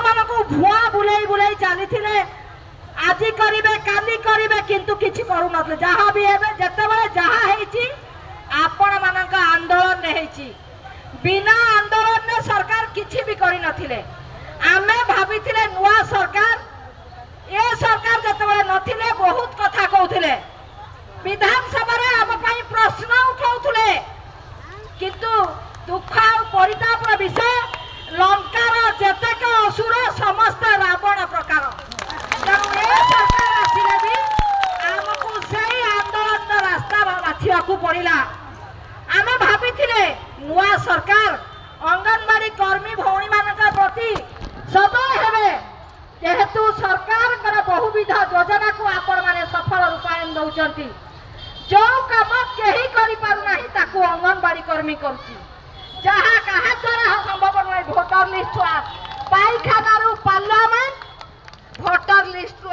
मानक भुआ बुलाई बुलाई चली आज करेंगे काली करेंगे किंतु किसी करू न जहाँ भी है जिते जहाँ आपण मान आंदोलन होती बिना आंदोलन में सरकार किसी भी कर नथिले आमे भाभी नुआ सरकार ये सरकार जिते नथिले बहुत कथा कहते विधानसभा आम प्रश्न उठाउले किंतु दुख और परितापर विषय लंकार जेतेक असुर समस्त रावण प्रकार तेणु ये सरकार आसिले भी आमको से आंदोलन रास्ता बाछा पड़ा आम भाभी नुआ सरकार अंगनवाड़ी कर्मी भौणी मान प्रति सदय हेबे जेहेतु सरकार बहुविध योजना को आपण माने सफल रूपायन दौरान जो कम कहीं कर अंगनवाड़ी कर्मी करुच्ची जहाँ कहा द्वारा संभव नुहे भोटर लिस्ट पाइखाना पार्लियामेंट भोटर लिस्ट